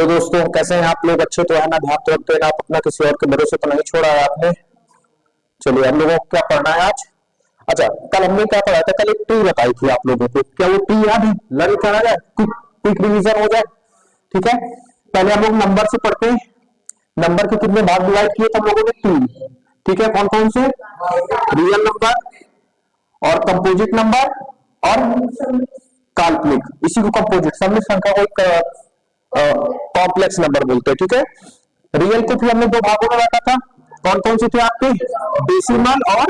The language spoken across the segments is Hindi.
हेलो दोस्तों, कैसे हैं आप लोग? अच्छे तो है ना? ध्यान तो रखते हैं ना? आप अपना किसी और के भरोसे तो नहीं छोड़ा है आपने? चलिए, हम लोगों को क्या पढ़ना है आज? अच्छा, कल हमने क्या पढ़ा था? कल एक ट्री बताई थी आप लोगों को। क्या वो ट्री याद है? लर्न करा जाए, क्विक रिवीजन हो जाए। ठीक है, पहले हम लोग नंबर से पढ़ते हैं। नंबर के कितने भाग डिवाइड किए थे हम लोगों ने? तीन। ठीक है, कौन कौन से? रियल नंबर और कंपोजिट नंबर और काल्पनिक। इसी को कंपोजिट सम्मिश्र संख्या को एक कॉम्प्लेक्स नंबर बोलते हैं। ठीक है, रियल को फिर हमने दो भागों में बांटा था। कौन कौन से थे आपके? डेसिमल और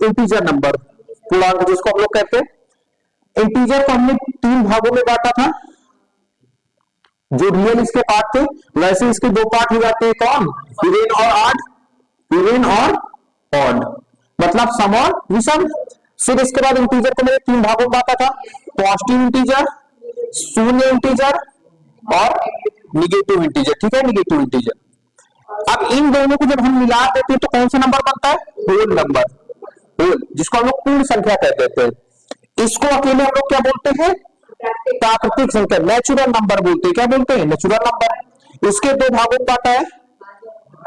इंटीजर नंबर, पूर्णांक जिसको हम लोग कहते हैं। इंटीजर को हमने तीन भागों में बांटा था। जो रियल इसके पार्ट थे, वैसे इसके दो पार्ट हो जाते हैं। कौन? इवेन और ऑड। इवेन और ऑड मतलब सम और विषम। फिर इसके बाद इंटीजर को मैंने तीन भागों में बांटा था। पॉजिटिव इंटीजर, शून्य इंटीजर और निगेटिव इंटीजर। ठीक है, निगेटिव इंटीजर। अब इन दोनों को जब हम मिला देते हैं तो कौन सा नंबर बनता है? Whole number. होल, जिसको हम लोग पूर्ण संख्या कह देते हैं। इसको अकेले हम लोग क्या बोलते हैं? प्राकृतिक संख्या, नेचुरल नंबर बोलते हैं। क्या बोलते हैं? Natural number. इसके दो भागों में बांटा है,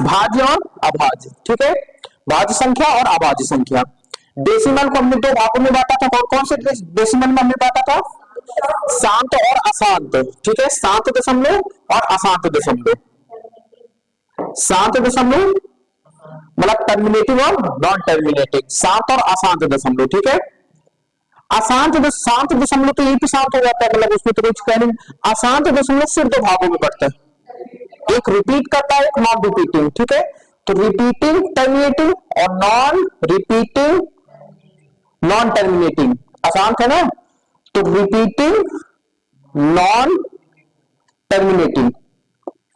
भाज्य और अभाज्य। ठीक है, भाज्य संख्या और अभाज्य संख्या। डेसिमल को हमने दो भागों में बांटा था। कौन कौन से डेसिमल में हमने बांटा था? शांत और अशांत। ठीक है, शांत दशमलव और अशांत दशमलव। शांत दशमलव मतलब टर्मिनेटिव और नॉन टर्मिनेटिव, शांत और अशांत दशमलव। ठीक है, शांत दशमलव तो यही पे शांत हो जाता है, मतलब उसमें तो कुछ कह नहीं। अशांत दशमलव सिर्फ दो भागों में बढ़ता है, एक रिपीट करता है, एक नॉन रिपीटिंग। ठीक है, तो रिपीटिंग टर्मिनेटिंग और नॉन रिपीटिंग नॉन टर्मिनेटिंग। अशांत है ना, तो repeating non terminating,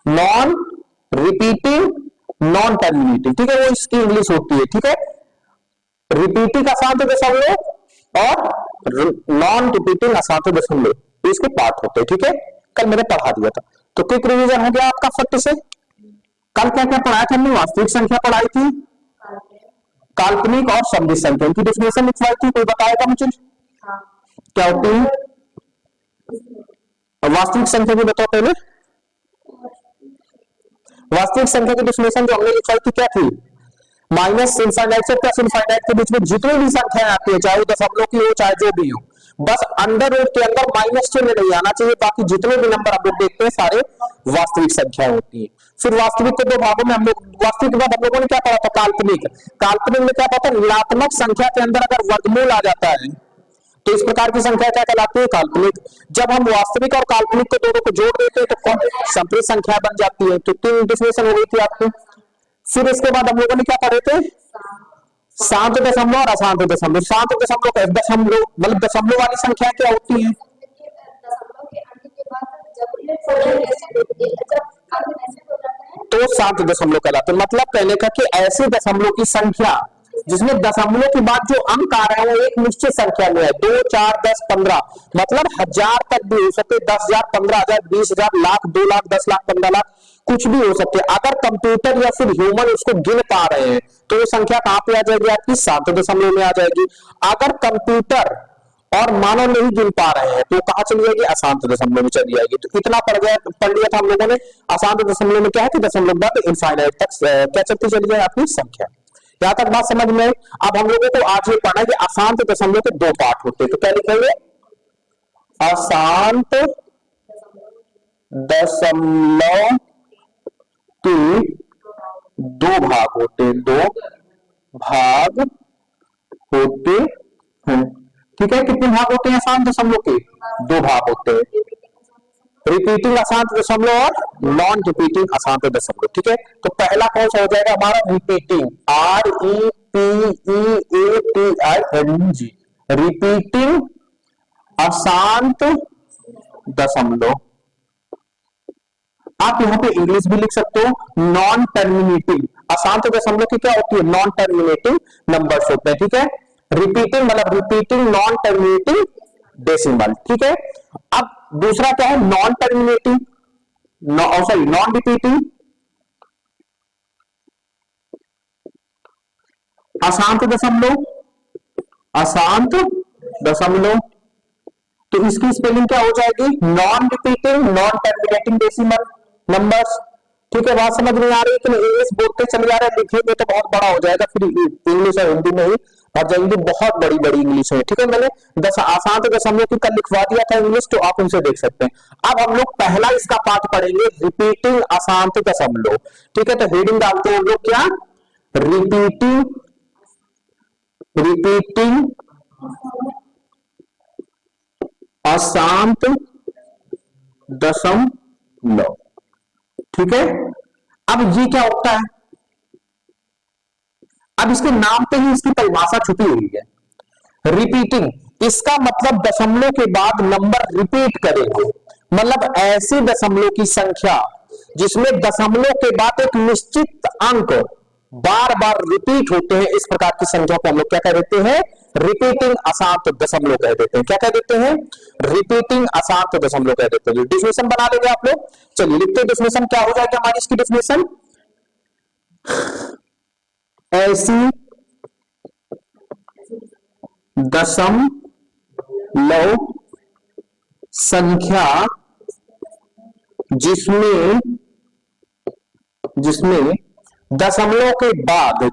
non repeating non terminating. ठीक है, वो इसकी इंग्लिश होती है। ठीक है, रिपीटिंग अशांत दशमलव और नॉन रिपीटिंग अशांत दशमलव इसके पार्ट होते हैं। ठीक है, कल मैंने पढ़ा दिया था। तो क्विक रिवीजन हो गया आपका फट से। कल क्या क्या पढ़ाया था हमने? वास्तविक संख्या पढ़ाई थी, काल्पनिक और सम्मिश्र संख्या, उनकी डेफिनेशन लिखवाई थी। कोई बताएगा मुझे क्या होती है? वास्तविक संख्या को बताओ पहले। वास्तविक संख्या की डेफिनेशन जो हमने लिखवाई थी क्या थी? माइनस इनफाइनाइट से प्लस इनफाइनाइट के बीच में जितनी भी संख्याएं आती है, चाहे वो दशमलव की हो चाहे जो भी हो, बस अंडर रूट के अंदर माइनस चिन्ह नहीं आना चाहिए। बाकी जितने भी नंबर आप लोग देखते हैं सारे वास्तविक संख्या होती है। फिर वास्तविक को दो भागों में हम लोग, वास्तविक के बाद हम लोगों ने क्या पढ़ा था? काल्पनिक। काल्पनिक में क्या पता? ऋणात्मक संख्या के अंदर अगर वर्गमूल आ जाता है तो इस प्रकार की संख्या क्या कहलाती है? काल्पनिक। जब हम वास्तविक और काल्पनिक को दोनों को जोड़ देते हैं तो संप्रेत संख्या बन जाती है। तो तीन डेफिनेशन हो गई थी आपकी। फिर इसके बाद हम लोगों ने क्या पढ़े थे? शांत दशमलव और अशांत दशमलव। शांत दशमलव का दशमलव मतलब दशमलव वाली संख्या क्या होती है? तो शांत दशमलव कहलाते हैं। मतलब कहने का कि ऐसे दशमलव की संख्या जिसमें दशमलव के बाद जो अंक आ रहे हैं वो एक निश्चित संख्या में है, 2, 4, 10, 15, मतलब 1000 तक भी हो सकते, 10,000, 15,000, 20,000, लाख, 2 लाख, 10 लाख, 15 लाख, कुछ भी हो सकते हैं। अगर कंप्यूटर या फिर ह्यूमन उसको गिन पा रहे हैं तो वो संख्या कहां पे आ जाएगी? आपकी शांत दशमलव में आ जाएगी। अगर कंप्यूटर और मानव नहीं गिन पा रहे हैं तो कहां चली जाएगी? अशांत दशमलव में चली जाएगी। तो इतना पढ़ लिया था हम लोगों ने। अशांत दशमलव में क्या है कि दशमलव बाद इनफाइनाइट तक क्या चलती चली जाए आपकी संख्या। यहां तक बात समझ में? अब हम लोगों को आज ये पढ़ना है कि अशांत दशमलव के दो पार्ट होते हैं। तो क्या लिखेंगे? अशांत दशमलव के दो भाग होते हैं, दो भाग होते हैं। ठीक है, कितने भाग होते हैं अशांत दशमलव के? दो भाग होते हैं, रिपीटिंग अशांत दशमलव और नॉन रिपीटिंग अशांत दशमलव। ठीक है, तो पहला कौन सा हो जाएगा हमारा? रिपीटिंग, REPEATING, रिपीटिंग अशांत दशमलव। आप यहां पे इंग्लिश भी लिख सकते हो, नॉन टर्मिनेटिंग। अशांत दशमलव की क्या होती है? नॉन टर्मिनेटिंग नंबर्स होते हैं। ठीक है, रिपीटिंग मतलब रिपीटिंग नॉन टर्मिनेटिंग डेसिमल। ठीक है, अब दूसरा क्या है? Non terminating, sorry non repeating अशांत दशमलव, अशांत दशमलव। तो इसकी स्पेलिंग क्या हो जाएगी? Non repeating non terminating decimal numbers. ठीक है, बात समझ में आ रही है कि इंग्लिश बोलते चले जा रहे हैं, लिखेंगे तो बहुत बड़ा हो जाएगा, फिर इंग्लिश और हिंदी में ही और जाएंगे, बहुत बड़ी बड़ी इंग्लिश है। ठीक है, मैंने 10 आसान तो दशमलव की कल लिखवा दिया था इंग्लिश, तो आप उनसे देख सकते हैं। अब हम लोग पहला इसका पार्ट पढ़ेंगे, रिपीटिंग अशांत दशमलव। ठीक है, तो हेडिंग डालते हैं हम लोग क्या? रिपीटिंग रिपीटिंग अशांत दशमलव। ठीक है, अब ये क्या होता है? अब इसके नाम पे ही इसकी परिभाषा छुपी हुई है। रिपीटिंग, इसका मतलब दशमलव के बाद नंबर रिपीट करेंगे, मतलब ऐसे दशमलव की संख्या जिसमें दशमलव के बाद एक निश्चित अंक बार बार रिपीट होते हैं, इस प्रकार की संख्या को हम लोग क्या कह देते हैं? रिपीटिंग अशांत दशमलव कह देते हैं। क्या कह देते हैं? रिपीटिंग अशांत दशमलव कह देते हैं। डिफिनेशन बना लेंगे आप लोग, चलिए लिखते हैं डिफिनेशन। क्या हो जाएगा हमारी इसकी डिफिनेशन? ऐसी दशमलव संख्या जिसमें दशमलव के बाद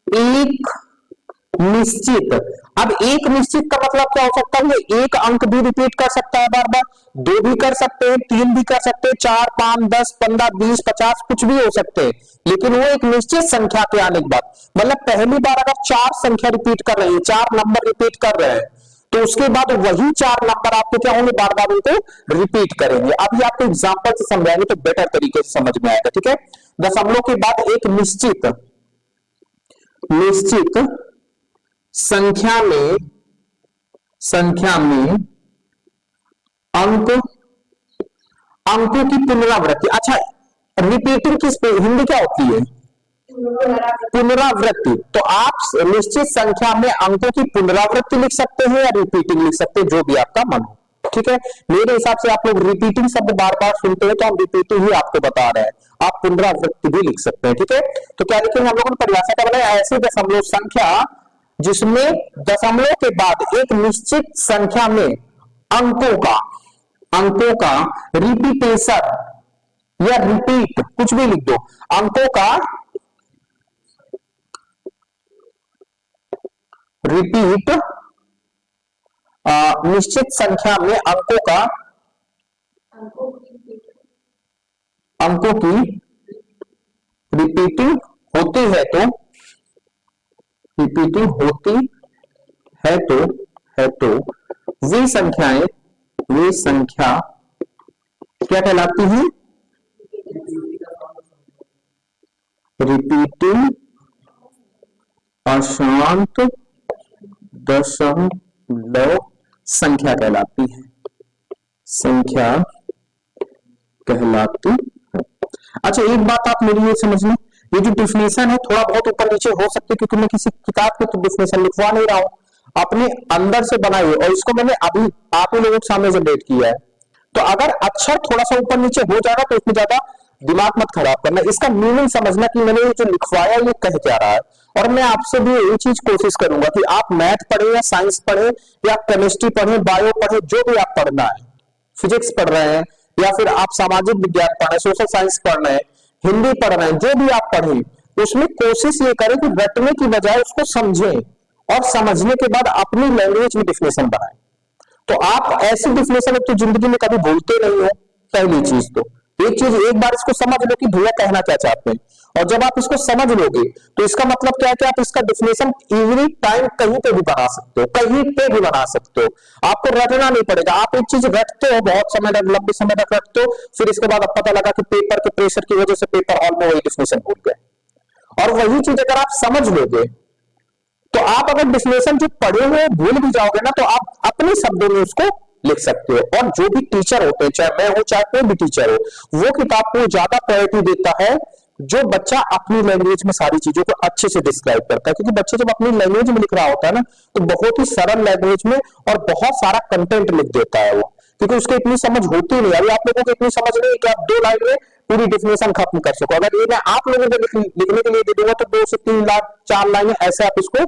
एक निश्चित, अब एक निश्चित का मतलब क्या हो सकता है? एक अंक भी रिपीट कर सकता है बार बार, दो भी कर सकते हैं, तीन भी कर सकते हैं, 4, 5, 10, 15, 20, 50 कुछ भी हो सकते हैं, लेकिन वो एक निश्चित संख्या के आने के बाद, मतलब पहली बार अगर 4 संख्या रिपीट कर रही है, 4 नंबर रिपीट कर रहे हैं, तो उसके बाद वही 4 नंबर आपको क्या होंगे? बार बार उनको रिपीट करेंगे। अभी आपको एग्जांपल से समझाएंगे तो बेटर तरीके से समझ में आएगा। ठीक है, दशमलव के बाद एक निश्चित संख्या में अंकों की पुनरावृत्ति। अच्छा, रिपीटिंग की हिंदी क्या होती है? पुनरावृत्ति। तो आप निश्चित संख्या में अंकों की पुनरावृत्ति लिख सकते हैं या रिपीटिंग लिख सकते हैं, जो भी आपका मन हो। ठीक है, मेरे हिसाब से आप लोग रिपीटिंग शब्द बार बार सुनते हैं तो हम रिपीटिंग ही आपको बता रहे हैं, आप पुनरावृत्ति भी लिख सकते हैं। ठीक है, तो क्या लिखेंगे हम लोगों ने? परिभाषा क्या बनाया? ऐसी दशमलव संख्या जिसमें दशमलव के बाद एक निश्चित संख्या में अंकों का रिपीटेशन या रिपीट, कुछ भी लिख दो, अंकों का रिपीट, निश्चित संख्या में अंकों की रिपीटिंग होती है तो वे संख्या क्या कहलाती है? रिपीटिंग अशांत दशमलव संख्या कहलाती है। अच्छा, एक बात आप मेरी ये समझ लें, ये जो डिफिनेशन है थोड़ा बहुत ऊपर नीचे हो सकती है, क्योंकि मैं किसी किताब की तो डिफिनेशन लिखवा नहीं रहा हूं, अपने अंदर से बनाई और इसको मैंने अभी आप ही लोगों के सामने जनरेट किया है। तो अगर अक्षर थोड़ा सा ऊपर नीचे हो जाएगा तो इसमें ज्यादा दिमाग मत खराब करना, इसका मीनिंग समझना कि मैंने ये जो लिखवाया ये कह क्या रहा है। और मैं आपसे भी यही चीज कोशिश करूंगा कि आप मैथ पढ़े या साइंस पढ़े या केमिस्ट्री पढ़े, बायो पढ़े, जो भी आप पढ़ना है, फिजिक्स पढ़ रहे हैं या फिर आप सामाजिक विज्ञान पढ़ रहे हैं, सोशल साइंस पढ़ रहे हैं, हिंदी पढ़ रहे हैं, जो भी आप पढ़े उसमें कोशिश ये करें कि रटने की बजाय उसको समझें और समझने के बाद अपनी लैंग्वेज में डिफिनेशन बनाएं। तो आप ऐसी डिफिनेशन तो जिंदगी में कभी भूलते नहीं हो। पहली चीज तो एक बार इसको समझ लो कि भैया कहना क्या चाहते हैं, और जब आप इसको समझ लोगे तो इसका मतलब क्या है कि आप इसका डिफिनेशन एवरी टाइम कहीं पे भी बना सकते हो, कहीं पे भी बना सकते हो, आपको रटना नहीं पड़ेगा। आप एक चीज रटते हो, बहुत समय तक, लंबे समय तक रटते हो, फिर इसके बाद अब पता लगा कि पेपर के प्रेशर की वजह से पेपर हॉल में वही डिफिनेशन भूल गए, और वही चीज अगर आप समझ लोगे तो आप अगर डिफिनेशन जो पढ़े हुए भूल भी जाओगे ना, तो आप अपने शब्दों में उसको लिख सकते हो। और जो भी टीचर होते हैं, चाहे मैं हूं चाहे कोई भी टीचर हो, वो किताब को ज्यादा प्रायोरिटी देता है जो बच्चा अपनी लैंग्वेज में सारी चीजों को अच्छे से डिस्क्राइब करता है। क्योंकि बच्चे जब अपनी लैंग्वेज में लिख रहा होता है ना, तो बहुत ही सरल लैंग्वेज में और बहुत सारा कंटेंट लिख देता है वो, क्योंकि उसको इतनी समझ होती नहीं। अभी आप लोगों को इतनी समझ नहीं है कि आप 2 लाइन में पूरी डिफिनेशन खत्म कर सको। अगर ये मैं आप लोगों को लिखने के लिए दे दूंगा तो 2 से 3 लाख 4 लाइनें ऐसे आप इसको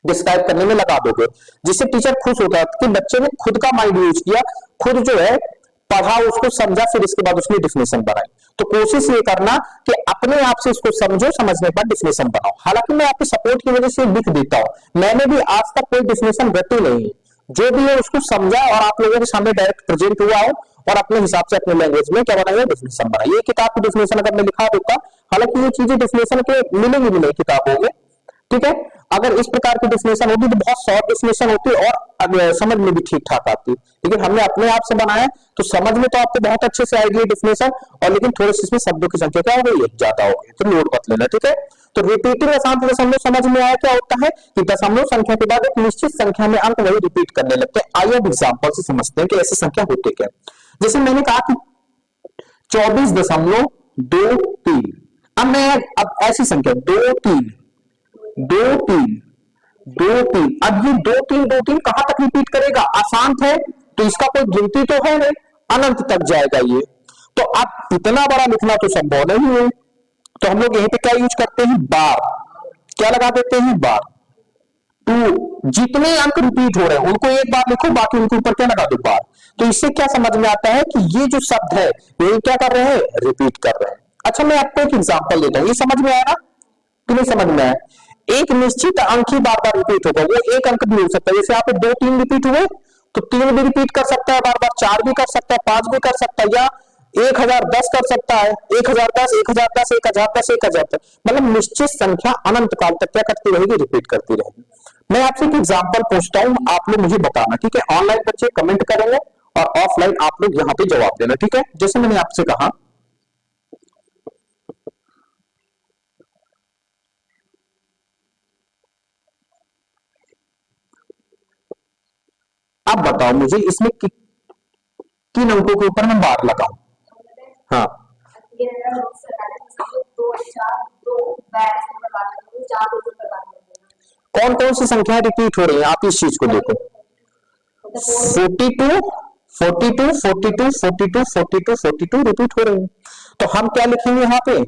डिस्क्राइब करने में लगा दोगे, जिससे टीचर खुश होता है कि बच्चे ने खुद का माइंड यूज किया, खुद जो है पढ़ा, उसको समझा, फिर इसके बाद उसने डिफिनेशन बनाई। तो कोशिश ये करना कि अपने आप से इसको समझो, समझने के बाद डिफिनेशन बनाओ। हालांकि मैं आपके सपोर्ट की वजह से लिख देता हूं, मैंने भी आज तक कोई डिफिनेशन रटी नहीं है, जो भी है उसको समझा और आप लोगों के सामने डायरेक्ट प्रेजेंट हुआ हो और अपने हिसाब से अपने लैंग्वेज में क्या बनाया डिफिनेशन बनाया। ये किताब की डिफिनेशन अगर मैं लिखा देता, हालांकि ये चीजें डिफिनेशन के मिलेंगी भी नहीं किताबों में, ठीक है। अगर इस प्रकार की डिफिनेशन होती तो बहुत शॉर्ट डिफिनेशन होती और समझ में भी ठीक ठाक आती, लेकिन हमने अपने आप से बनाया तो समझ में तो आपको बहुत अच्छे से आएगी डिफिनेशन, और लेकिन थोड़ी सी इसमें शब्दों की संख्या क्या हो गई है, ज्यादा हो गई, तो नोट मत लेना, ठीक है। तो रिपीटिंग अशांत दशमलव समझ में आया क्या होता है कि दशमलव संख्या के बाद एक निश्चित संख्या में अंक वही रिपीट करने लगते हैं। आइए एग्जाम्पल से समझते हैं कि ऐसी संख्या होते क्या। जैसे मैंने कहा कि 24.23, अब मैं अब ऐसी संख्या 2 3 2 3 2 3, अब ये 2 3 2 3 कहां तक रिपीट करेगा, अशांत है तो इसका कोई गिनती तो है नहीं, अनंत तक जाएगा ये। तो अब इतना बड़ा लिखना तो संभव नहीं है, तो हम लोग यहीं पे क्या यूज करते हैं, बार, क्या लगा देते हैं, बार। टू, जितने अंक रिपीट हो रहे हैं उनको एक बार लिखो, बाकी उनके ऊपर क्या लगा दो, बार। तो इससे क्या समझ में आता है कि ये जो शब्द है ये क्या कर रहे हैं, रिपीट कर रहे हैं। अच्छा मैं आपको एक एग्जांपल देता हूं, ये समझ में आया ना कि नहीं समझ में आया। एक निश्चित अंक ही बार बार रिपीट होगा, वो एक अंक भी हो सकता है, जैसे यहाँ पे 2 3 रिपीट हुए तो 3 भी रिपीट कर सकता है बार बार, 4 भी कर सकता है, 5 भी कर सकता है, या 1010 कर सकता है, 1010 1010 1010 1010, मतलब निश्चित संख्या अनंत काल तक क्या करती रहेगी, रिपीट करती रहेगी। मैं आपसे एक एग्जांपल पूछता हूं, आप लोग मुझे बताना, ठीक है। ऑनलाइन बच्चे कमेंट करेंगे और ऑफलाइन आप लोग यहाँ पे जवाब देना, ठीक है। जैसे मैंने आपसे कहा अब बताओ मुझे इसमें किन अंकों के ऊपर मैं बार लगाऊं। हाँ कौन कौन सी संख्याएं रिपीट हो रही है, आप इस चीज को देखो, 42 42 42 42 42 42 रिपीट हो रही है। तो हम क्या लिखेंगे यहाँ पे,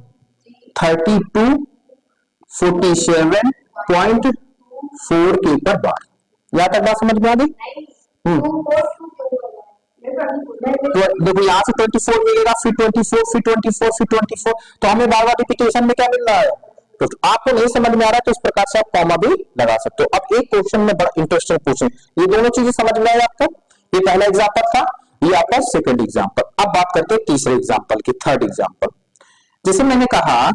32 47.4 के ऊपर बार। यहां तक बात समझ में आ गई। तो देखो यहाँ से 24 मिलेगा, फिर 24 फिर 24 फिर 24, तो हमें बार बार रिपीटेशन में क्या मिल रहा है। तो आपको नहीं समझ में आ रहा है तो इस प्रकार से आप कॉमा भी लगा सकते हो। अब एक क्वेश्चन में बड़ा इंटरेस्टिंग पूछे, ये दोनों चीजें समझ में आए आपको, ये पहला एग्जाम्पल था, ये आपका सेकंड एग्जाम्पल। अब बात करते हैं तीसरे एग्जाम्पल की, थर्ड एग्जाम्पल। जैसे मैंने कहा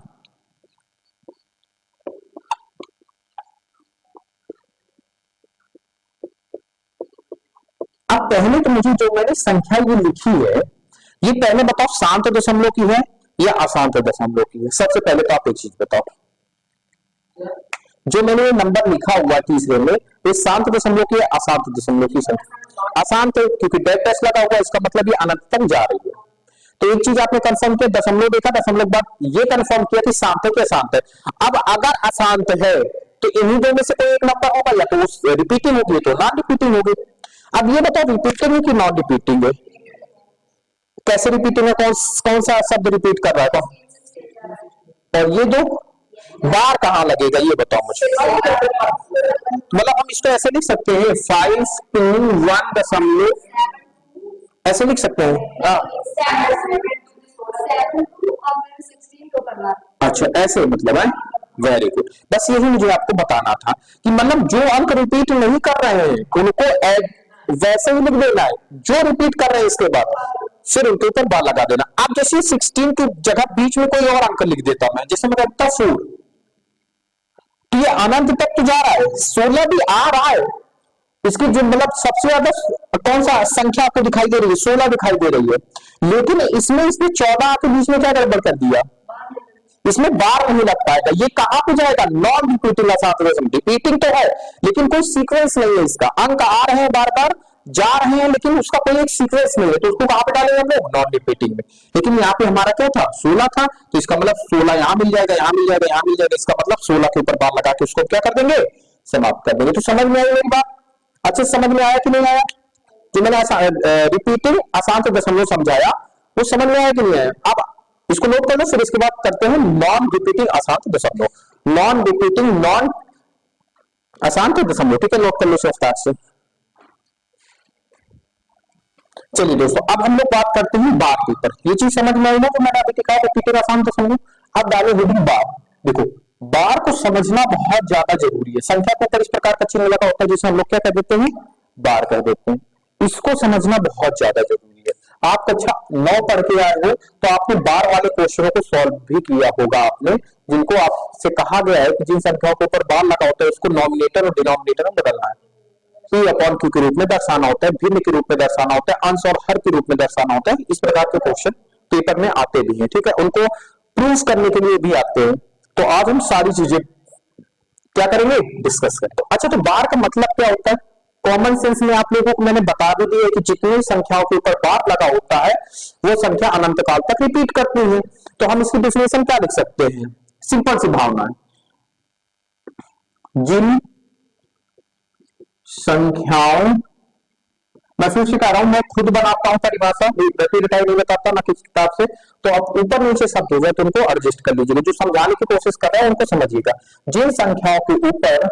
अब पहले तो मुझे जो मैंने संख्या ये लिखी है, ये पहले बताओ शांत दशमलव की है या अशांत दशमलव की है। सबसे पहले तो आप एक चीज बताओ, जो मैंने ये नंबर लिखा हुआ तीसरे में, ये शांत दशमलव की है अशांत दशमलव की संख्या। अशांत है क्योंकि डेड टेस्ट लगा हुआ, इसका मतलब ये अनंत तक जा रही है। तो एक चीज आपने कंफर्म किया, दशमलव देखा, दशमलव बाद ये कंफर्म किया कि शांत है कि अशांत है। अब अगर अशांत है तो इन्हीं दो में से कोई एक नंबर होगा, या तो रिपीटिंग होगी तो नॉन रिपीटिंग होगी। अब ये बताओ रिपीटिंग है कि नॉन रिपीटिंग है, कैसे रिपीटिंग है, कौन सा शब्द रिपीट कर रहा है, और ये दो बार कहां लगेगा ये बताओ मुझे। मतलब हम इसको ऐसे लिख सकते हैं 5 2 1 दशमलव, ऐसे लिख सकते हैं। अच्छा ऐसे मतलब है, वेरी गुड। बस यही मुझे आपको बताना था कि मतलब जो अंक रिपीट नहीं कर रहे हैं उनको वैसे ही लिख देना है, जो रिपीट कर रहे हैं इसके बाद फिर उनके ऊपर बार लगा देना। अब जैसे 16 की जगह बीच में कोई और अंक लिख देता मैं, जैसे मैं कहता 4, तो ये अनंत तक तो जा रहा है, 16 भी आ रहा है, इसकी जो मतलब सबसे ज्यादा कौन सा संख्या आपको दिखाई दे रही है, 16 दिखाई दे रही है। लेकिन इसमें इसने 14 के बीच में क्या गड़बड़ कर दिया, इसमें बार नहीं लग पाएगा, ये कहां पे जाएगा, नॉन रिपीटिंग अशांत दशमलव। रिपीटिंग तो है लेकिन कोई सीक्वेंस नहीं है, इसका अंक आ रहे हैं बार बार जा रहे हैं लेकिन उसका कोई एक सीक्वेंस नहीं है, तो उसको कहां पे डालेंगे हम लोग, नॉन रिपीटिंग में। लेकिन यहाँ पे हमारा क्या था, 16 था, तो इसका मतलब 16 यहाँ मिल जाएगा, यहाँ मिल जाएगा, यहाँ मिल जाएगा, इसका मतलब 16 के ऊपर बार लगा के उसको क्या कर देंगे, समाप्त कर देंगे। तो समझ में आई मेरी बात, अच्छे समझ में आया कि नहीं आया। जो मैंने रिपीटिंग अशांत दशमलव समझाया वो समझ में आया कि नहीं आया। अब इसको नोट कर लो। फिर इसके बाद करते हैं नॉन रिपीटिंग अशांत दशमलव। नॉन रिपीटिंग नॉन अशांत दशमलव, ठीक है, नोट कर लो स्टार्ट से। चलिए दोस्तों, अब हम लोग बात करते हैं बार के ऊपर। ये चीज समझ में आई ना, तो मैंने अभी दिखाया रिपीटेड अशांत दशमलव। अब डाले हेडिंग बार। देखो, बार को समझना बहुत ज्यादा जरूरी है। संख्या के ऊपर इस प्रकार का चिन्ह लगा होता है जिसे हम लोग क्या कह देते हैं, बार कह देते हैं। इसको समझना बहुत ज्यादा जरूरी है। आप कक्षा 9 पढ़ के आए हो तो आपने बार वाले क्वेश्चनों को सॉल्व भी किया होगा आपने, जिनको आपसे कहा गया है कि जिन संख्याओं के ऊपर बार लगा होता है उसको नॉमिनेटर और डिनोमिनेटर में बदलना है। पी अपॉन क्यू के रूप में दर्शाना होता है, भिन्न के रूप में दर्शाना होता है, अंश और हर के रूप में दर्शाना होता है। इस प्रकार के क्वेश्चन पेपर में आते भी हैं, ठीक है, उनको प्रूफ करने के लिए भी आते हैं। तो आज हम सारी चीजें क्या करेंगे, डिस्कस करेंगे। अच्छा, तो बार का मतलब क्या होता है? कॉमन सेंस में आप लोगों को मैंने बता भी दिया कि जितनी संख्याओं के ऊपर बार लगा होता है वो संख्या अनंत काल तक रिपीट करती है। तो हम इसकी डेफिनेशन क्या लिख सकते हैं? सिंपल सी भावना है, जिन संख्याओं, मैं फिर सिखा रहा हूं, मैं खुद बनाता हूं परिभाषा, नहीं बताता ना किसी किताब से। तो आप ऊपर नीचे शब्द हो जाए तो उनको एडजस्ट कर लीजिएगा। जो समझाने की कोशिश कर रहे हैं उनको समझिएगा। जिन संख्याओं के ऊपर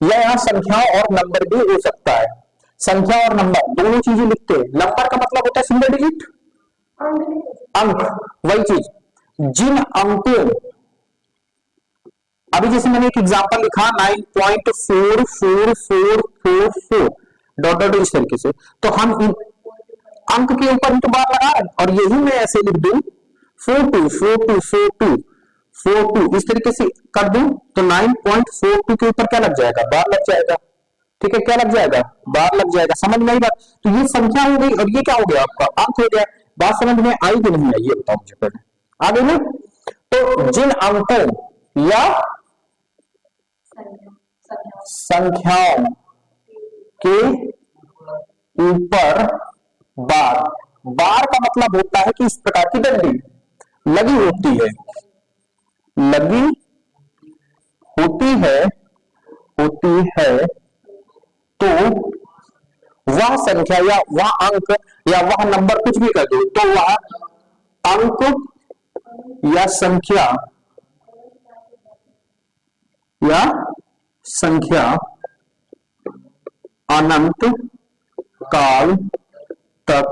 या यहाँ संख्याओं और नंबर भी हो सकता है। संख्या और नंबर दोनों चीजें लिखते हैं। नंबर का मतलब होता है सिंगल डिजिट, अंक, वही चीज। जिन अंकों, अभी जैसे मैंने एक एग्जांपल लिखा 9.44444 डॉट डॉट इस तरीके से, तो हम अंक के ऊपर ही तो बार लगा रहे हैं। और यही मैं ऐसे लिख दूं 42424242 इस तरीके से कर दूं तो 9.42 के ऊपर क्या लग जाएगा, बार लग जाएगा। ठीक है, क्या लग जाएगा, बार लग जाएगा। समझ में आई बात? तो ये संख्या हो गई और ये क्या हो गया, आपका अंक हो गया। बात समझ में आई कि नहीं आई ये बताओ मुझे पहले, आगे ना। तो जिन अंकों या संख्याओं के ऊपर बार, बार का मतलब होता है कि इस प्रकार की डंडी लगी होती है, लगी होती है तो वह संख्या या वह अंक या वह नंबर कुछ भी कर दो, तो वह अंक या संख्या अनंत काल तक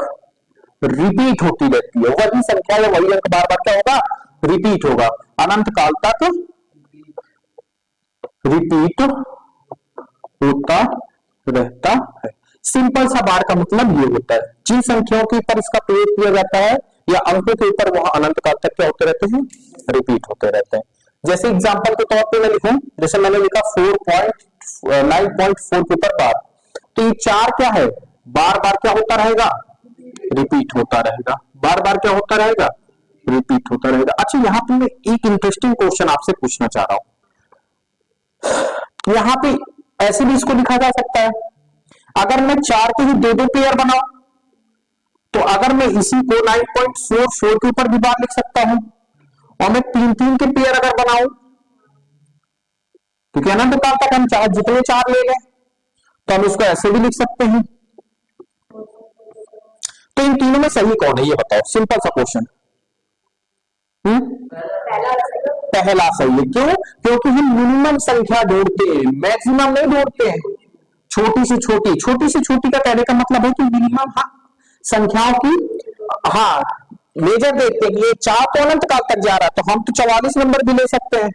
रिपीट होती रहती है। वही संख्या या वही अंक बार बार क्या होगा, रिपीट होगा, अनंत काल तक रिपीट होता रहता है। सिंपल सा बार का मतलब ये होता है, जिन संख्याओं के ऊपर इसका प्रयोग किया जाता है या अंकों के ऊपर वह अनंत काल तक क्या होते रहते हैं, रिपीट होते रहते हैं। जैसे एग्जांपल के तौर पे मैं लिखूं, जैसे मैंने लिखा 9.4 के ऊपर बार, तो ये 4 क्या है, बार बार क्या होता रहेगा, रिपीट होता रहेगा, बार बार क्या होता रहेगा, रिपीट होता रहेगा। अच्छा, यहां पे मैं एक इंटरेस्टिंग क्वेश्चन आपसे पूछना चाह रहा हूं। यहां पे ऐसे भी इसको लिखा जा सकता है, अगर मैं 4 के ही 2-2 पेयर बनाऊं तो अगर मैं इसी को 9.44 के ऊपर भी बार लिख सकता हूं, और मैं 3-3 के पेयर अगर बनाऊं, क्योंकि अनंत काल तक हम चाहे जितने 4 ले लें तो हम इसको ऐसे भी लिख सकते हैं। तो इन तीनों में सही कौन है ये बताओ, सिंपल सा क्वेश्चन। पहला सही है। क्यों? क्योंकि हम मिनिमम संख्या ढूंढते हैं, मैक्सिमम नहीं ढूंढते हैं। छोटी से छोटी का कहने का मतलब है कि मिनिमम संख्याओं की मेजर देखते हैं। ये 4 तो अनंत काल तक जा रहा है, तो हम तो 44 नंबर भी ले सकते हैं,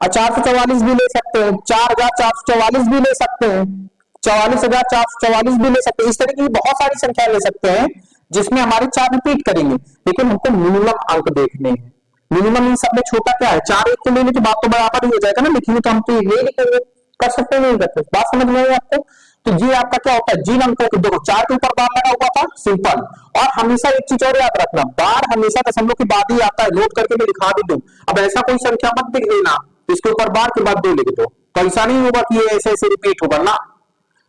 444 भी ले सकते हैं, 4444 भी ले सकते हैं, 44,444 भी ले सकते हैं। इस तरह की बहुत सारी संख्या ले सकते हैं जिसमें हमारे 4 रिपीट करेंगे, लेकिन हमको मिनिमम अंक देखने हैं। मिनिमम इन सब में छोटा क्या है, 4 एक को लेने तो बात तो बराबर ही हो जाएगा ना, लिखेंगे तो हम तो ये लिखेंगे, कर सकते नहीं करते। बात समझ में आई आपको? तो ये आपका क्या होता है, जिन अंकों के देखो 4 के ऊपर बार लगा हुआ था, सिंपल। और हमेशा एक चीज और याद रखना, बार हमेशा दशमलव के बाद ही आता है, नोट करके मैं लिखा भी दूं। अब ऐसा कोई संख्या मत लिख देना इसके ऊपर बार के बाद 2 लिख दो, तो ऐसा नहीं होगा कि ये ऐसे ऐसे रिपीट होगा ना,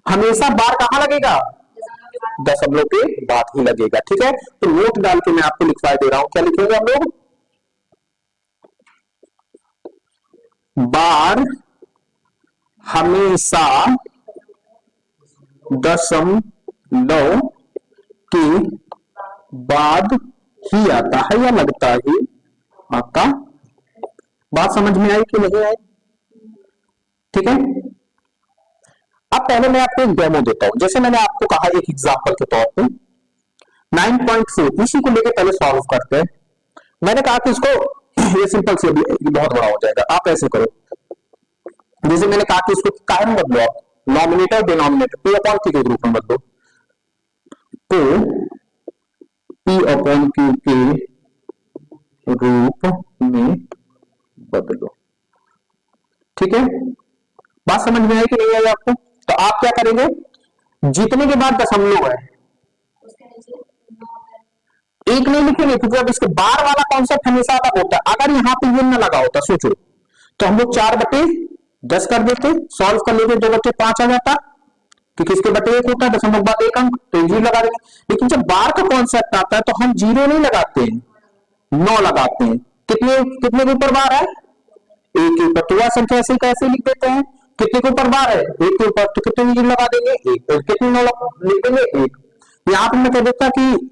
हमेशा बार कहां लगेगा, दशमलव के बाद ही लगेगा। ठीक है, तो नोट डाल के मैं आपको लिखवा दे रहा हूं, क्या लिखेंगे हम लोग, बार हमेशा दशमलव के बाद ही आता है या लगता ही आता। बात समझ में आई कि नहीं आई? ठीक है। अब पहले मैं आपको एक डेमो देता हूं। जैसे मैंने आपको कहा एक एग्जांपल के तौर पे 9.4 इसी को लेके पहले सॉल्व करते हैं। मैंने कहा कि इसको ये सिंपल से बहुत बड़ा हो जाएगा, आप ऐसे करो। जैसे मैंने कहा कि इसको काय में बदलो, आप nominator denominator P upon Q के रूप में बदलो, तो पी अपॉन क्यू के रूप में बदलो। ठीक है, बात समझ में आई कि नहीं आई आपको? तो आप क्या करेंगे, जितने के बाद दशमलव है एक नहीं लिखेंगे, क्योंकि अब इसके बार वाला कॉन्सेप्ट हमेशा अलग होता है। अगर यहाँ पे ये न लगा होता, सोचो, तो हम लोग 4/10 कर देते, सॉल्व कर लेते, 2/5 आ जाता, क्योंकि इसके बटे 1 होता है, दशमलव बाद 1 अंक, तो 0 लगा देंगे। लेकिन जब बार का कॉन्सेप्ट आता है तो हम 0 नहीं लगाते हैं, 9 लगाते हैं। कितने कितने के ऊपर बार है? 1 के ऊपर। तो वह संख्या ऐसे कैसे लिख देते हैं, कितने के ऊपर बार है? 1 के ऊपर, तो कितने 0 लगा देंगे? 1। कितने 9 लिख देंगे? 1। यहां पर मैं कह देता कि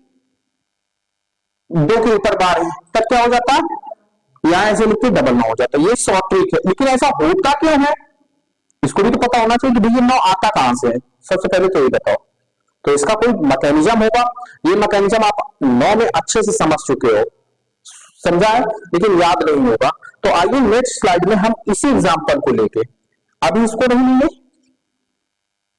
2 के ऊपर बार है, तब क्या हो जाता, यहां ऐसे लिखते डबल 9 हो जाता। ये शॉर्ट ट्रिक है, लेकिन ऐसा होता क्यों है इसको भी तो पता होना चाहिए कि भैया 9 आता कहां से है। सबसे पहले तो ये बताओ, तो इसका कोई मैकेनिज्म होगा। ये मैकेनिज्म आप 9 में अच्छे से समझ चुके हो, समझा है, लेकिन याद नहीं होगा। तो आइए नेक्स्ट स्लाइड में हम इसी एग्जांपल को लेके, अभी इसको नहीं लेंगे,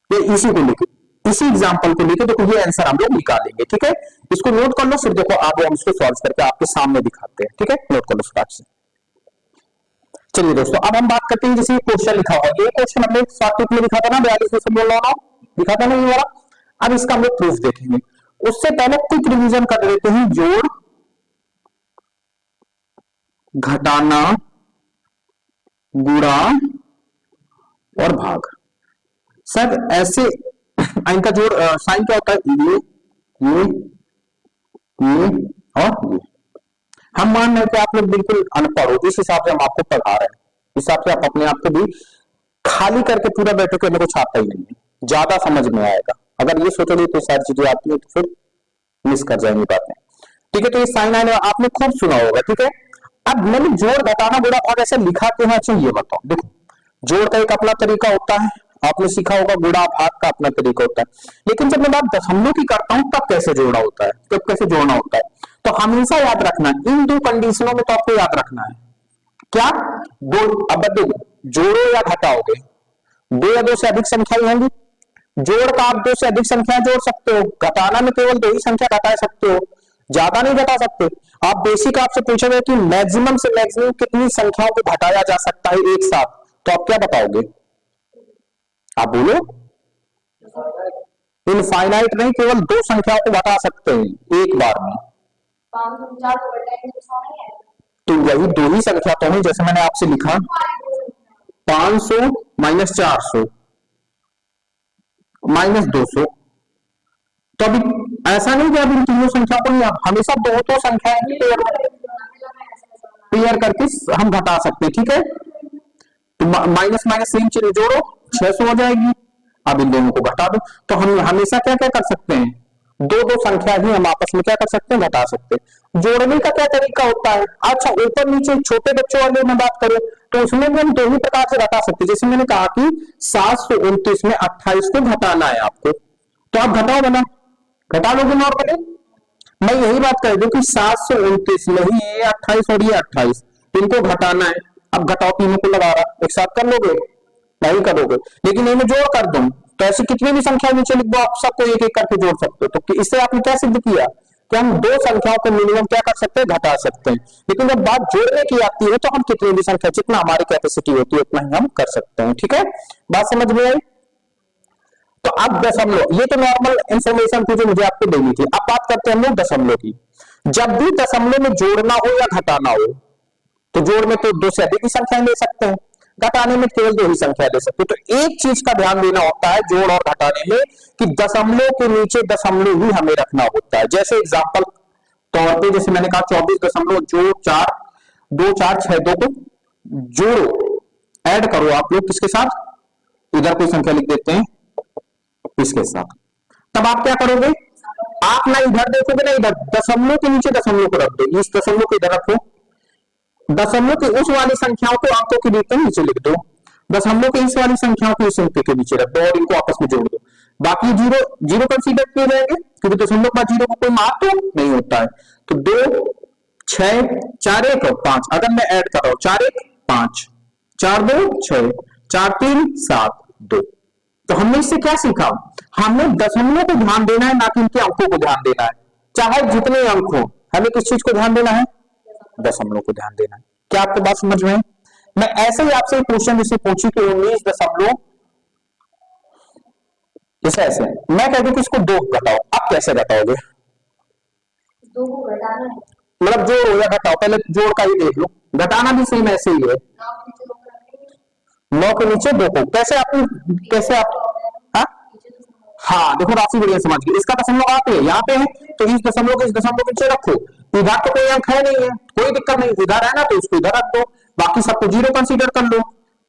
ये इसी को लेके, इसी एग्जांपल को लेके देखो ये आंसर हम लोग निकालेंगे। ठीक है, इसको नोट कर लो, फिर देखो आगे हम इसको सॉल्व करके आपके सामने दिखाते हैं। ठीक है, नोट कर लो स्टार्ट से। चलिए दोस्तों, अब हम बात करते हैं, जैसे क्वेश्चन लिखा हुआ, ये क्वेश्चन हमने शॉर्टकट में लिखा था ना, 42.99 लिखा था ना ये वाला। अब इसका हम लोग प्रूफ देखेंगे, उससे पहले क्विक रिवीजन कर लेते हैं। जोड़, घटाना, गुणा और भाग। सर ऐसे इनका जोड़ साइन क्या होता है? ये और ये। हम मान रहे हैं कि आप लोग बिल्कुल अनपढ़ हो, इस हिसाब से हम आपको पढ़ा रहे हैं, इस हिसाब से आप अपने आप को भी खाली करके पूरा बैठो कि कुछ आता ही नहीं है, ज्यादा समझ में आएगा। अगर ये सोचोगे तो सारी चीजें आती है तो फिर मिस कर जाएंगी बातें। ठीक है, तो ये साइन आइन आपने खूब सुना होगा। ठीक है, अब मैंने जोड़, घटाना, गुणा भाग ऐसे लिखा क्यों है, अच्छा ये बताओ। देखो, जोड़ का एक अपना तरीका होता है, आपने सीखा होगा, गुणा भाग का अपना तरीका होता है। लेकिन जब मैं बात दशमलव की करता हूं तब कैसे जोड़ना होता है, तब कैसे जोड़ना होता है, तो हमेशा याद रखना इन दो कंडीशनों में तो आपको याद रखना है क्या, दो, अब देखो जोड़ो या घटाओगे, 2 या 2 से अधिक संख्याएं होंगी। जोड़ का आप 2 से अधिक संख्या जोड़ सकते हो, घटाना में केवल 2 ही संख्या घटा सकते हो, ज्यादा नहीं घटा सकते। आप बेसिक आपसे पूछोगे कि मैक्सिमम से मैक्सिमम कितनी संख्याओं को घटाया जा सकता है एक साथ, तो आप क्या बताओगे? आप बोलो, इनफाइनाइट नहीं, केवल 2 संख्याओं को घटा सकते हैं एक बार में। तो यही 2 ही संख्या तो है, जैसे मैंने आपसे लिखा 500 - 400 - 200। तो अभी ऐसा नहीं कि अभी इन तीनों संख्या को नहीं, आप हमेशा 2 संख्या पेयर करके हम घटा सकते हैं। ठीक है, तो माइनस माइनस सेम चिन्ह जोड़ो, 600 हो जाएगी। अब इन दोनों को घटा दो, तो हम हमेशा क्या क्या कर सकते हैं, 2 संख्या ही हम आपस में क्या कर सकते हैं, घटा सकते हैं। जोड़ने का क्या तरीका होता है? अच्छा, ऊपर नीचे छोटे बच्चों वाले में बात करें तो उसमें भी हम 2 ही प्रकार से घटा सकते हैं। जैसे मैंने कहा कि 729 में 28 को घटाना है आपको, तो आप घटाओ बना, घटा लोगे नॉर्मली। मैं यही बात कर दूं कि 729 में ही ये 28 और ये 28, इनको घटाना है। अब घटाओ, तीनों को लगा रहा, एक साथ कर लोगे? नहीं करोगे, लेकिन इन्हें जोड़ कर दूं तो ऐसी कितनी भी संख्या नीचे लिख दो, आप सबको एक एक करके जोड़ सकते हो। तो इससे आपने क्या सिद्ध किया कि हम 2 संख्याओं को मिनिमम क्या कर सकते हैं, घटा सकते हैं। लेकिन जब बात जोड़ने की आती है तो हम कितनी भी संख्या, जितना हमारी कैपेसिटी होती है उतना ही हम कर सकते हैं। ठीक है, बात समझ में आई? तो अब दशमलव, ये तो नॉर्मल इंफॉर्मेशन थी जो मुझे आपको देनी थी। अब बात करते हैं हम लोग दशमलव की। जब भी दशमलव में जोड़ना हो या घटाना हो, तो जोड़ में तो 2 से अधिक ही संख्याएं ले सकते हैं, घटाने में केवल 2 ही संख्या ले सकते हैं। तो एक चीज का ध्यान देना होता है जोड़ और घटाने में कि दशमलव के नीचे दशमलव ही हमें रखना होता है। जैसे एग्जांपल तौर पे, जैसे मैंने कहा 24.246246 को जोड़ो, ऐड करो आप लोग किसके साथ, इधर कोई संख्या लिख देते हैं इसके साथ, तब आप क्या करोगे, आप ना इधर देखोगे ना, इधर दशमलव के नीचे दशमलव को रख दो, इस दशमलव को इधर रखो, दशमलव की उस वाली संख्याओं को अंकों के बीच में नीचे लिख दो, दशमलव की इस वाली संख्याओं को इस अंक के नीचे रख दो और इनको आपस में जोड़ दो। बाकी जीरो जीरो कंसीडर किए जाएंगे क्योंकि दशमलव के बाद जीरो को कोई महत्व नहीं होता है। तो 2 6 4 1 और 5, अगर मैं ऐड कर रहा हूं 4 1 5 4 2 6 4 3 7 2। तो हमने इससे क्या सीखा, हमने दशमलव को ध्यान देना है, ना कि इनके अंकों को ध्यान देना है। चाहे जितने अंक हो, हमें किस चीज को ध्यान देना है, दशमलव को ध्यान देना है। क्या आपको बात समझ में है? मैं ऐसे ही आपसे क्वेश्चन जैसे पूछी कि 19 दशमलव, जैसे ऐसे मैं कहती हूँ कि इसको 2 घटाओ, आप कैसे घटाओगे? 2 को घटाना है, मतलब जोड़ हो या घटाओ, पहले जोड़ का ही देख लो, घटाना भी सेम ऐसे ही है। 9 के नीचे 2 को कैसे आप हाँ हाँ देखो राशि बढ़िया समझ गई, इसका दशमलव आप यहाँ पे है तो इस दशमलव को इस दशमलव के नीचे रखो, इधर तो कोई अंक है नहीं है, कोई दिक्कत नहीं, इधर है ना तो इसको इधर रख दो, बाकी सबको जीरो कंसीडर कर लो,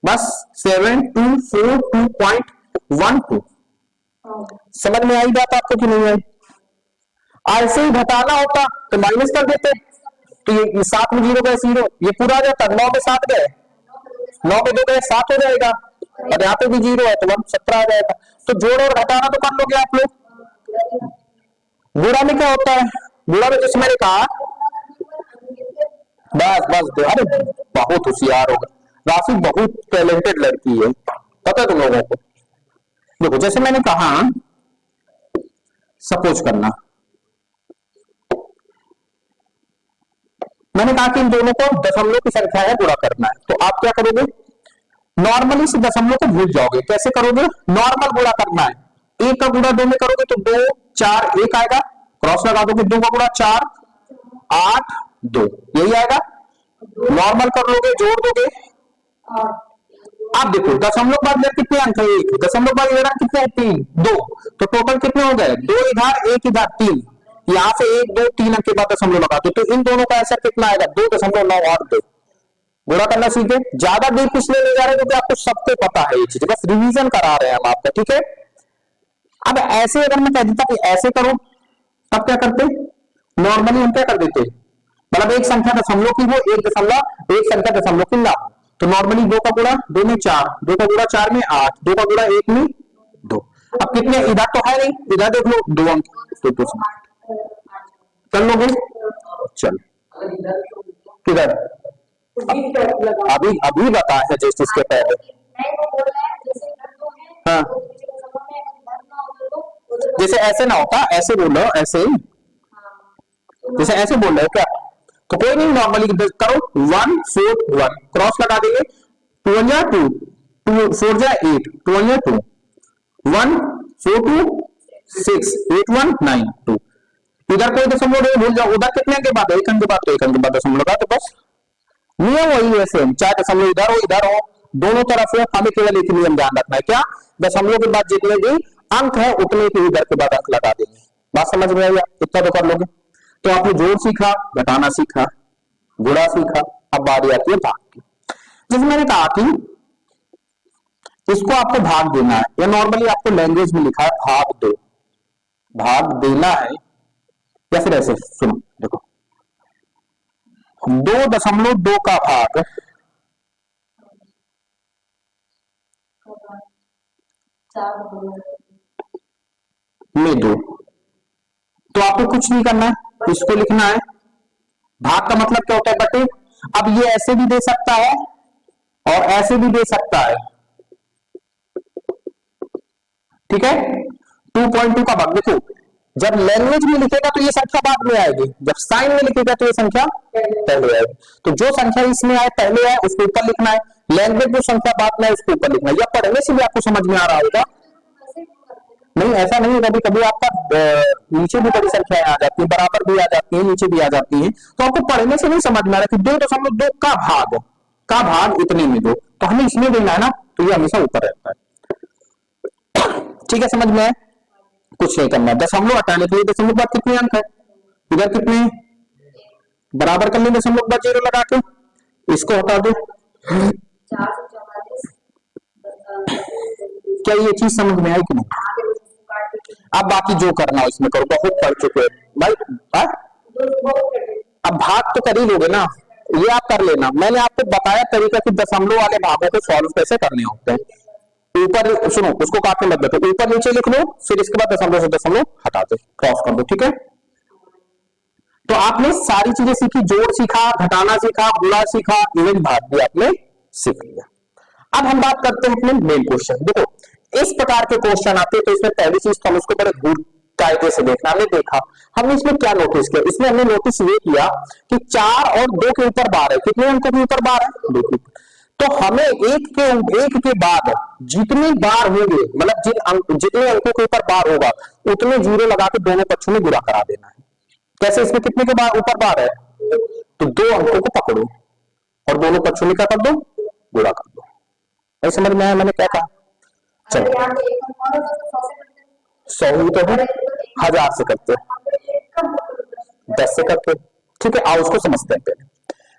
बस 7242.12। समझ में आई बात आपको कि नहीं आई? ऐसे ही घटाना होता तो माइनस कर देते, तो ये 7 में 0 गए 0, ये पूरा आ जाता, 9 में 7 गए, 9 में 2 गए 7 हो जाएगा, और यहाँ पे भी 0 है तो 17 आ जाएगा। तो जोड़ और घटाना तो कर लोगे आप लोग। गुणा में क्या होता है, गुणा में जैसे मैंने कहा, बस बस अरे बहुत होशियार होगा, राशि बहुत टैलेंटेड लड़की है, पता है तुम लोगों को। देखो जैसे मैंने कहा, सपोज करना, मैंने कहा कि इन दोनों को दशमलव की संख्या है गुणा करना है, तो आप क्या करोगे, नॉर्मली से दशमलव को भूल जाओगे। कैसे करोगे, नॉर्मल गुणा करना है, 1 का गुणा 2 में करोगे तो 2 4 1 आएगा, क्रॉस लगा दोगे, 2 का गुणा 4 8 2, यही आएगा। नॉर्मल कर लोगे, जोड़ दोगे, आप देखो दशमलव बाद इधर कितने अंक है, 1, दशमलव बाद इधर कितने हैं 3 2, तो टोटल कितने हो गए, 2 इधर 1 इधर 3, यहाँ से 1 2 3 अंक के बाद दशमलव लगा दो, तो इन दोनों का ऐसा कितना आएगा 2.982। गुणा करना सीखे, ज्यादा डीप इसलिए नहीं जा रहे क्योंकि आपको सबको पता है ये चीज, बस रिवीजन करा रहे हैं हम आपका, ठीक है। अब ऐसे अगर मैं कह देता कि ऐसे करो, तब क्या करते, नॉर्मली हम क्या कर देते, मतलब एक संख्या दशमलव की हो, एक संख्या दशमलव की ना हो, तो नॉर्मली 2 का गुणा 2 में 4, 2 का गुणा 4 में 8, 2 का गुणा 1 में 2। अब कितने, इधर तो है नहीं, इधर देख लो 2 अंक, तो कर लोगे, चल किधर अभी बताया है जिस चीज के पहले, हाँ जैसे ऐसे ना होता, ऐसे बोलो, ऐसे जैसे ऐसे बोल रहे हो क्या, तो कोई नहीं, नॉर्मली करो 1 4 1 क्रॉस लगा देंगे, 2 2 2 4 8 2 2 1 4 2 6 8 1 9 2, इधर कोई दशमलव नहीं भूल जाओ, उधर कितने के बाद, एक अंक के बाद, तो एक अंक के बाद दशमलव लगा, तो बस नियम वही है सेम, चाहे दशमलव इधर हो दोनों तरफ है, हमें केवल एक नियम ध्यान रखना है, क्या, दशमलव के बाद जितने भी अंक है उतने के इधर के बाद अंक लगा देंगे। बात समझ में आई, इतना तो कर लोगे। तो आपने जोड़ सीखा, घटाना सीखा, गुणा सीखा, अब बारी आती है भाग की। जैसे मैंने कहा कि इसको आपको भाग देना है, या नॉर्मली आपको लैंग्वेज में लिखा है भाग दो, भाग देना है, या फिर ऐसे सुनो, देखो 2.2 का भाग में 2, तो आपको कुछ नहीं करना है, इसको लिखना है, भाग का मतलब क्या होता है, बटे। अब ये ऐसे भी दे सकता है और ऐसे भी दे सकता है, ठीक है। 2.2 का भाग, देखो जब लैंग्वेज में लिखेगा तो ये संख्या बाद में आएगी, जब साइन में लिखेगा तो ये संख्या पहले आएगी, तो जो संख्या इसमें आए पहले आए उसको ऊपर लिखना है, लैंग्वेज जो संख्या बाद में आए उसको ऊपर लिखना है, या पढ़ने से भी आपको समझ में आ रहा होगा। नहीं ऐसा नहीं है, कभी कभी आपका नीचे भी बड़ी संख्याएं आ जाती है, बराबर भी आ जाती है, नीचे भी आ जाती है, तो आपको पढ़ने से नहीं समझ में आ रहा कि 2.2 का भाग इतने में 2, तो हमें इसमें देना है ना, तो ये हमेशा ऊपर रहता है, ठीक है, समझ में आए, कुछ नहीं करना। दशमलव हटाने के लिए दशमलव बाद कितने अंक है, इधर कितने, बराबर कर लें दशमलव बाद 0 लगा के, इसको हटा दो। क्या ये चीज समझ में आई कि नहीं? अब बाकी जो करना हो इसमें करो, बहुत पढ़ चुके हो भाई। हाँ? अब भाग तो कर ही लोगे ना, ये आप कर लेना। मैंने आपको बताया तरीका कि दशमलव वाले भागों को सॉल्व कैसे करने होते हैं। ऊपर सुनो, उसको काटने मत बैठो, ऊपर नीचे लिख लो, फिर इसके बाद दशमलव से दशमलव हटा दो, क्रॉस कर दो, ठीक है। तो आपने सारी चीजें सीखी, जोड़ सीखा, घटाना सीखा, गुणा सीखा, इवन भाग भी आपने सीख लिया। अब हम बात करते हैं अपने मेन क्वेश्चन। देखो इस प्रकार के क्वेश्चन आते हैं तो इसमें पहली चीज तो हम उसको बड़े गूढ़ कायदे से देखना। हमने देखा, हमने इसमें क्या नोटिस किया, इसमें हमने नोटिस ये किया कि 4 और 2 के ऊपर बार है। कितने अंकों के ऊपर बार है? 2 के ऊपर। तो हमें एक के बाद जितनी बार होंगे, मतलब जितने अंकों के ऊपर बार होगा उतने जीरो लगा के दोनों पक्षों में गुणा करा देना है। कैसे? इसमें कितने के बाद ऊपर बार है? तो 2 अंकों को पकड़ो और दोनों पक्षों में क्या कर दो? गुणा कर दो। नहीं समझ में आया मैंने क्या कहा? चलो 100 ही तो है, 1000 से करते, 10 से करते, ठीक है। आओ उसको समझते हैं। पहले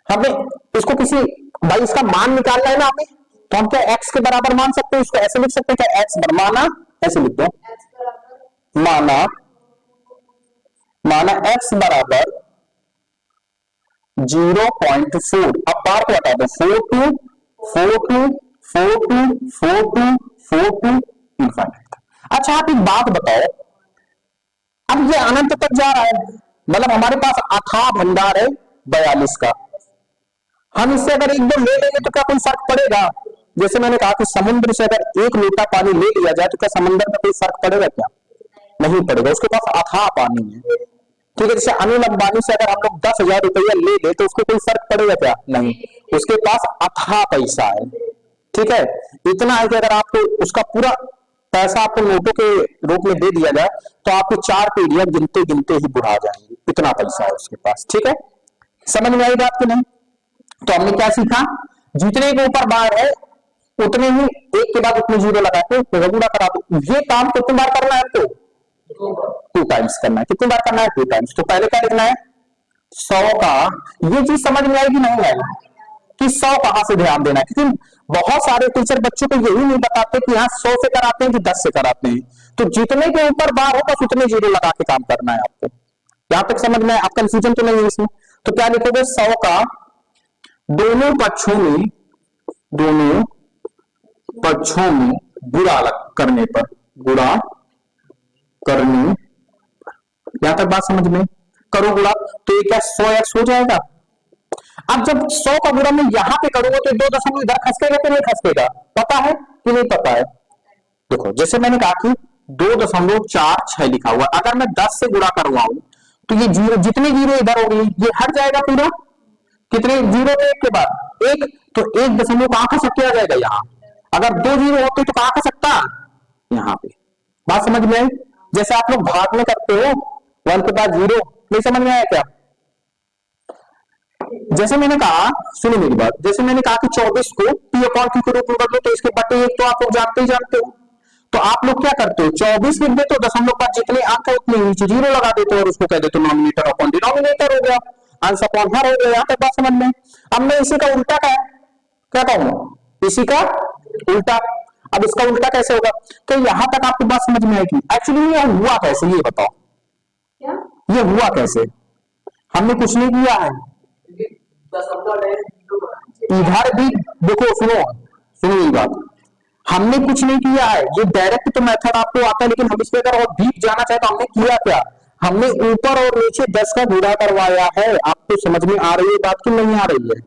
हमें इसको किसी भाई इसका मान निकालना है ना हमें, तो हम क्या x के बराबर मान सकते हैं? इसको ऐसे लिख सकते हैं क्या? x माना, ऐसे लिख दो, माना x बराबर 0.4। अब बार को हटा दो, 42 42 42 42 42 इनफाइनाइट। अच्छा आप एक बात बताओ, अब ये अनंत तक जा रहा है, मतलब हमारे पास अथाह भंडार है 42 का। हम इससे अगर एक दो ले लेंगे तो क्या कोई फर्क पड़ेगा? जैसे मैंने कहा कि समुद्र से अगर 1 लोटा पानी ले लिया जाए तो क्या समंदर में कोई फर्क पड़ेगा? क्या नहीं पड़ेगा, उसके पास अथाह पानी है, ठीक है। जैसे अनिल अंबानी से अगर हम लोग 10,000 रुपया ले ले तो उसको कोई फर्क पड़ेगा? क्या नहीं, उसके पास अथाह पैसा है, ठीक है। इतना है कि अगर आपको उसका पूरा पैसा आपको नोटों के रूप में दे दिया जाए तो आपको 4 पीढ़ियां गिनते गिनते ही बुढ़ा जाएंगे, इतना पैसा है उसके पास, ठीक है। समझ में आई बात की नहीं? तो हमने क्या सीखा? जितने के ऊपर बार है उतने ही एक के बाद उतने जीरो लगा के गुणा करा दो। ये काम कितनी बार करना है आपको? 2 टाइम्स करना है। कितनी बार करना है? 2 टाइम्स। तो पहले क्या लिखना है? 100 का, ये चीज समझ में आएगी नहीं आएगी कि 100 कहां से ध्यान देना है, क्योंकि बहुत सारे टीचर बच्चों को यही नहीं बताते कि यहाँ 100 से कराते हैं कि 10 से कराते हैं। तो जितने के ऊपर बार हो बस उतने जीरो लगा के काम करना है आपको। यहां तक समझ में? आप कंफ्यूजन तो नहीं है इसमें? तो क्या लिखोगे? 100 का दोनों पक्षों में गुणा करने पर, गुणा करने, यहां तक बात समझ में? करो गुणा तो ये क्या 100x हो जाएगा। अब जब 100 का गुणा मैं यहां पे करूंगा तो 2 दशमलव इधर खसकेगा कि नहीं खसकेगा? पता है कि नहीं पता है? देखो जैसे मैंने कहा कि 2.46 लिखा हुआ, अगर मैं 10 से गुणा करवाऊं तो ये जीरो, जितने जीरो इधर होंगे ये हट जाएगा पूरा। कितने जीरो? एक के बाद एक, तो 1 दशमलव कहां खसक के आ जाएगा? यहाँ। अगर 2 जीरो होते तो कहां खसकता? यहाँ पे। बात समझ में आई? जैसे आप लोग भाग में करते हो 1 के बाद 0, नहीं समझ में आया क्या? जैसे मैंने कहा, सुनो मेरी बात, जैसे मैंने कहा कि 24 को p/q के रूप में बदलो तो इसके बटे 1 तो आप लोग जानते ही जानते हो। तो आप लोग क्या करते हो? 24 लिख देते हो, दशमलव बाद जितने अंक है उतने नीचे जीरो लगा देते हो और उसको कह देते हो नॉमिनेटर अपॉन डिनोमिनेटर हो गया, आंसर अपॉन हर हो गया। यहाँ तक बात समझ में? अब मैं इसी का उल्टा क्या कहूं? इसी का उल्टा। अब इसका उल्टा कैसे होगा? तो यहां तक आपको बात समझ में आएगी। एक्चुअली ये हुआ कैसे, ये बताओ। क्या? ये हुआ कैसे? हमने कुछ नहीं किया है, इधर भी देखो, सुनो ये बात, हमने कुछ नहीं किया है। ये डायरेक्ट तो मेथड आपको आता है, लेकिन हम इसमें अगर और डीप जाना चाहे तो हमने किया क्या? हमने ऊपर और नीचे 10 का गुणा करवाया है। आपको समझ में आ रही है बात की नहीं आ रही है?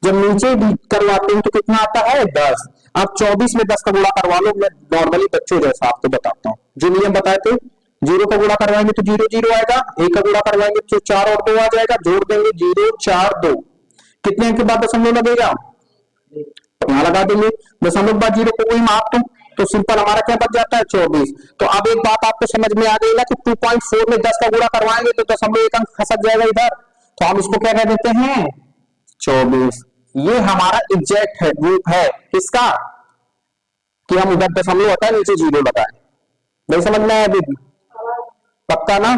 जब नीचे करवाते हैं तो कितना आता है? 10। आप 24 में 10 का गुणा करवा लो। मैं नॉर्मली बच्चों जैसा आपको बताता हूँ, जो नियम बताए थे। 0 का गुणा करवाएंगे तो 0 0 आएगा, 1 का गुणा करवाएंगे तो 4 और 2 आ जाएगा, जोड़ देंगे 0 4 2, कितने के बाद दशमलव लगेगा? यहां लगा देंगे, दशमलव बाद 0 को वही माप तो सिंपल हमारा क्या बच जाता है? 24। तो अब एक बात आपको समझ में आ गई ना कि 2.4 में 10 का गुणा करवाएंगे तो दशमलव 1 अंक खसक जाएगा इधर, तो हम इसको क्या कह देते हैं? 24। ये हमारा एग्जैक्ट है, रूप है किसका? कि हम उधर दशमलव हटाए नीचे 0 लगाए। नहीं समझ में आया अभी? पक्का ना?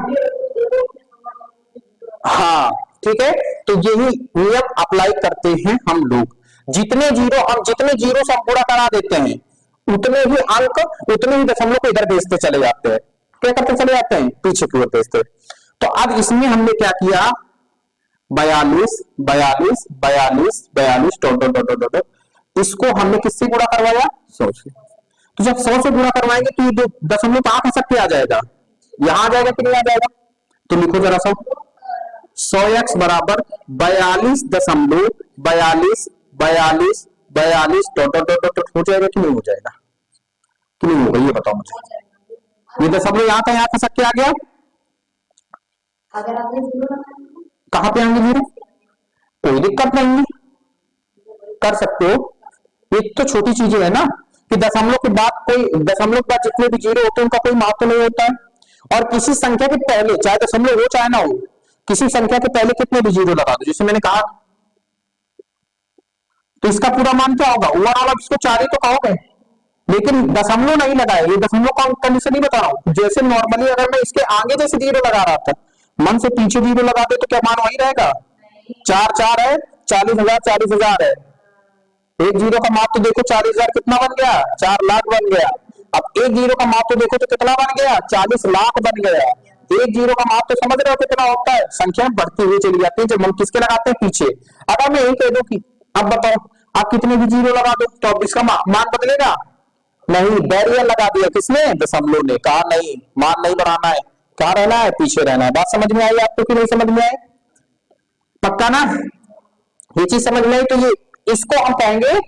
हाँ ठीक है। तो यही नियम अप्लाई करते हैं हम लोग। जितने जीरो से हम पूरा करा देते हैं उतने ही अंक, उतने ही दशमलव को इधर भेजते चले जाते हैं। क्या करते चले जाते हैं, पीछे की ओर भेजते। तो अब इसमें हमने क्या किया, 42 42 42 42 dot dot dot dot dot, इसको हमने किससे गुणा करवाया, 100 से। तो जब 100 से गुणा करवाएंगे तो ये जो दशमलव कहां खसक के आ जाएगा, यहां आ जाएगा कि नहीं आ जाएगा, तो लिखो जरा 100x बराबर 42.42 डॉट डॉट डॉट डॉट हो जाएगा कि नहीं हो जाएगा, कि नहीं होगा, ये बताओ मुझे। ये दशमलव यहां था, यहां खसक के आ गया, अगर आपने जीरो लगाया कहां पे आएंगे जीरो, कोई दिक्कत नहीं है, कर सकते हो। एक तो छोटी चीजें है ना कि दशमलव के बाद कोई, दशमलव के बाद जितने भी जीरो होते हैं उनका कोई महत्व नहीं होता है, और किसी संख्या के पहले चाहे दशमलव हो चाहे ना हो, किसी संख्या के पहले कितने भी जीरो लगा दो, जैसे मैंने कहा, तो इसका पूरा मान क्या होगा, ओवरऑल आप इसको 4 ही तो कहोगे, लेकिन दशमलव नहीं लगाए, ये दशमलव का कंडीशन नहीं बता रहा हूं। जैसे नॉर्मली अगर मैं इसके आगे जैसे जीरो लगा रहा था, मन से पीछे जीरो लगा दे तो क्या मान वही रहेगा, 4 4 है, 40,000 40,000 है, एक जीरो का माप तो देखो 40,000 कितना बन गया, 4 लाख बन गया। अब एक जीरो का माप तो देखो तो कितना बन गया, 40 लाख बन गया। एक जीरो का माप तो समझ रहे हो कितना होता है, संख्या बढ़ती हुई चली जाती है जब हम किसके लगाते हैं, पीछे। अगर मैं यही कह दूं कि अब बताओ आप कितने भी जीरो लगा दो तो अब इसका मान बदलेगा नहीं, बैरियर लगा दिया किसने, दशमलव ने, कहा नहीं मान नहीं बढ़ाना है, कहां रहना है, पीछे रहना है। बात समझ में आई आपको कि नहीं समझ में आई, पक्का ना, ये चीज समझ में आई। तो ये इसको हम कहेंगे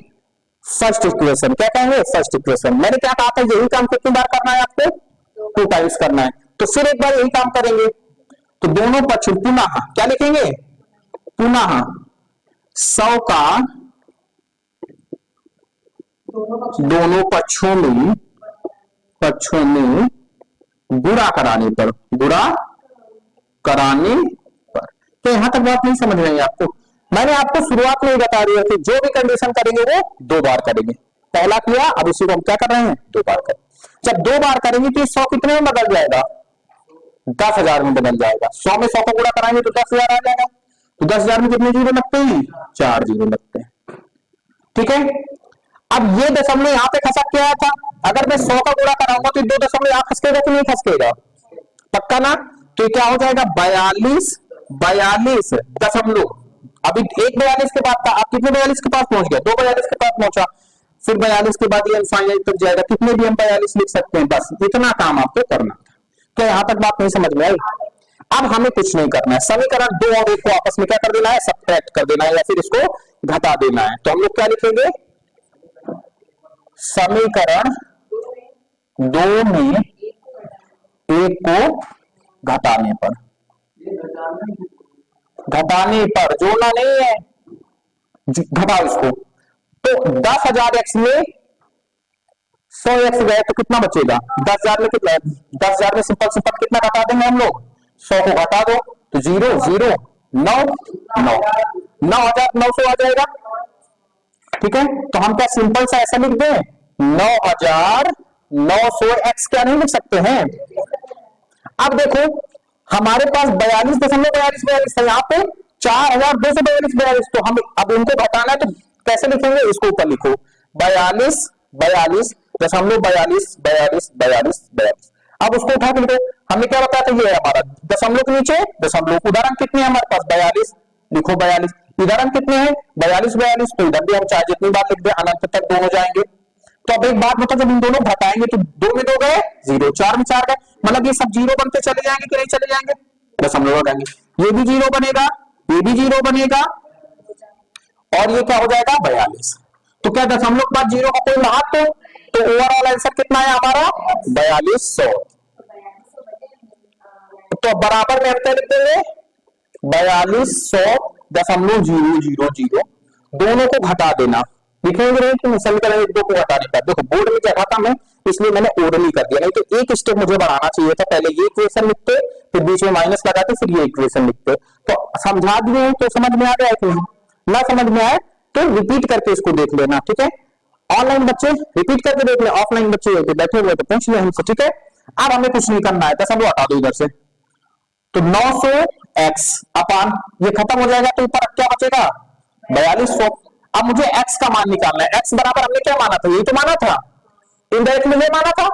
फर्स्ट इक्वेशन, क्या कहेंगे, फर्स्ट इक्वेशन। मैंने क्या कहा था, यही काम कितनी बार करना है आपको, 2 टाइम्स करना है, तो फिर एक बार यही काम करेंगे, तो दोनों पक्ष पुनः क्या लिखेंगे, पुनः 100 का दोनों पक्षों में गुणा कराने पर, गुणा कराने पर। तो यहां तक बात नहीं समझ रही आपको, मैंने आपको शुरुआत में ही बता दिया कि जो भी कंडीशन करेंगे वो 2 बार करेंगे, पहला किया अब इसी को हम क्या कर रहे हैं, 2 बार करें। जब 2 बार करेंगे तो 100 कितने में बदल जाएगा, 10,000 में बदल जाएगा। 100 में 100 को गुणा कराएंगे तो 10,000 आ जाएगा, तो 10,000 में कितने जीरो लगते हैं, 4 जीरो लगते हैं, ठीक है। अब ये दशमलव यहां पे खसक के आया था, अगर मैं 100 का गुणा कराऊंगा तो 2 दशमलव यहां खसकेगा कि नहीं खसकेगा, पक्का ना। तो क्या हो जाएगा, 42 दशमलव, अभी एक 42 के बाद था, आप कितने 42 के पास पहुंच गए, 2 42 के पास पहुंचा, फिर 42 के बाद ये इनफाइनाइट तक जाएगा, कितने भी हम 42 लिख सकते हैं, बस इतना काम आपको करना था। क्या यहां तक बात नहीं समझ में आई। अब हमें कुछ नहीं करना है, समीकरण 2 और 1 को आपस में क्या कर देना है, सब्ट्रैक्ट कर देना है, या फिर इसको घटा देना है। तो हम लोग क्या लिखेंगे, समीकरण 2 में 1 को घटाने पर, जोड़ना नहीं है, घटाओ इसको, तो 10,000x में 100x गए तो कितना बचेगा, 10,000 में कितना, 10,000 में सिंपल सिंपल कितना घटा देंगे हम लोग, 100 को घटा दो तो 0 0 9 9 9,900 आ जाएगा, ठीक है। तो हम क्या सिंपल सा ऐसा लिख दें, 9,900x क्या नहीं लिख सकते हैं। अब देखो हमारे पास 42.42 है, यहाँ पे 4,242, तो हम अब इनको घटाना है तो कैसे लिखेंगे, इसको ऊपर लिखो, 42 42 दशमलव 42 42 42 42। अब उसको उठा के लिखो, हमने क्या बताया था, ये है हमारा दशमलव के नीचे दशमलव, उदाहरण कितने हैं हमारे पास, 42 लिखो, 42 उदाहरण कितने हैं, 42 42, तो इधर भी हम चाहे जितनी बार लिख दे अनंत तक 2 हो जाएंगे। तो अब एक बात बताओ, जब इन दोनों घटाएंगे तो 2 में 2 गए 0, 4 में 4 गए, मतलब ये सब जीरो बनते चले जाएंगे कि नहीं चले जाएंगे, दशमलव लगाएंगे, ये भी जीरो बनेगा, ये भी जीरो बनेगा, और ये क्या हो जाएगा 42। तो क्या दशमलव के बाद जीरो का कोई महत्व, तो ओवरऑल आंसर कितना है हमारा 4200। तो बराबर में हम क्या लिख देंगे, 4200.000, दोनों को घटा देना, लिखेंगे नहीं कि समीकरण 1 2 को घटाने का। देखो बोर्ड में क्या था मैं, इसलिए मैंने ओरली कर दिया, नहीं तो एक स्टेप मुझे बढ़ाना चाहिए था, पहले ये इक्वेशन लिखते, फिर बीच में माइनस लगाते, फिर ये इक्वेशन लिखते। तो समझा दिए तो समझ में आ गया कि नहीं, ना समझ में आए तो रिपीट करके इसको देख लेना, ठीक है। ऑनलाइन बच्चे रिपीट करके देख ले, ऑफलाइन बच्चे बैठे हुए तो पूछ ले हमसे, ठीक है। अब हमें कुछ नहीं करना है, दशमलव हटा दो इधर से, तो 900x अपान ये खत्म हो जाएगा, तो ऊपर क्या बचेगा 4200। अब मुझे x का मान निकालना है, x बराबर हमने क्या माना था, यही तो माना था, इनडायरेक्टली ये माना था,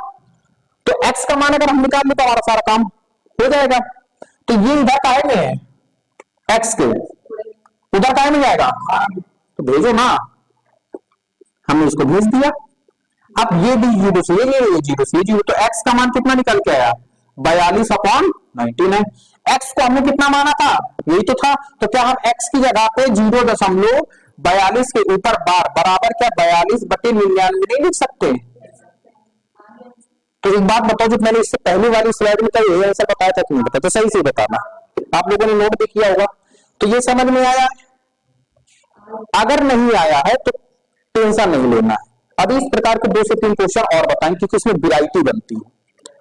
तो x का मान अगर हम निकाल ले तो हमारा सारा काम हो जाएगा। तो ये इधर काहे में है, x के उधर काहे में जाएगा, तो भेजो ना, हमने इसको भेज दिया। अब ये भी जीरो से ये जीरो से ये जीरो, तो x का मान कितना निकल के आया 42/99। x को हमने कितना माना था, यही तो था, तो क्या हम x की जगह पे 0.42 के ऊपर बार बराबर क्या 42/99 नहीं लिख सकते। तो एक बात बताओ, जो मैंने इससे पहले वाली स्लाइड में यही आंसर बताया था कि नहीं बताया, तो सही से बताना, आप लोगों ने नोट भी किया होगा। तो ये समझ में आया, अगर नहीं आया है तो टेंशन नहीं लेना है। अभी इस प्रकार के 2 से 3 क्वेश्चन और बताएं क्योंकि इसमें वैरायटी बनती है।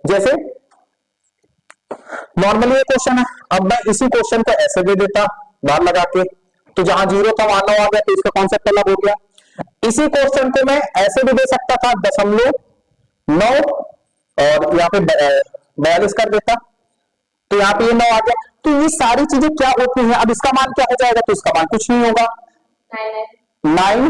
जैसे नॉर्मली ये क्वेश्चन है, अब मैं इसी क्वेश्चन को ऐसे दे देता बार लगा के, तो जहां 0 था वहां 9 आ गया, तो इसका कॉन्सेप्ट अलग हो गया। इसी क्वेश्चन को मैं ऐसे भी दे सकता था 0.9 और यहाँ पे 42 कर देता, तो यहाँ पे ये 9 आ गया। तो ये सारी चीजें क्या होती हैं, अब इसका मान क्या हो जाएगा, तो इसका मान कुछ नहीं होगा 9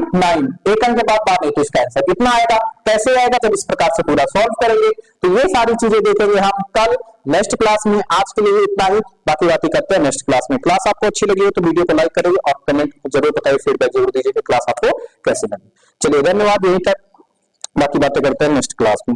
एक अंक के बाद नहीं, तो इसका आंसर कितना आएगा, कैसे आएगा, जब इस प्रकार से पूरा सॉल्व करेंगे। तो ये सारी चीजें देखेंगे हम कल नेक्स्ट क्लास में। आज के लिए इतना ही, बाकी बातें करते हैं नेक्स्ट क्लास में। क्लास आपको अच्छी लगी हो तो वीडियो को लाइक करिए और कमेंट जरूर बताइए, फीडबैक जरूर दीजिए कि क्लास आपको कैसे लगी। चलिए धन्यवाद, यहीं तक, बाकी बातें करते हैं नेक्स्ट क्लास में।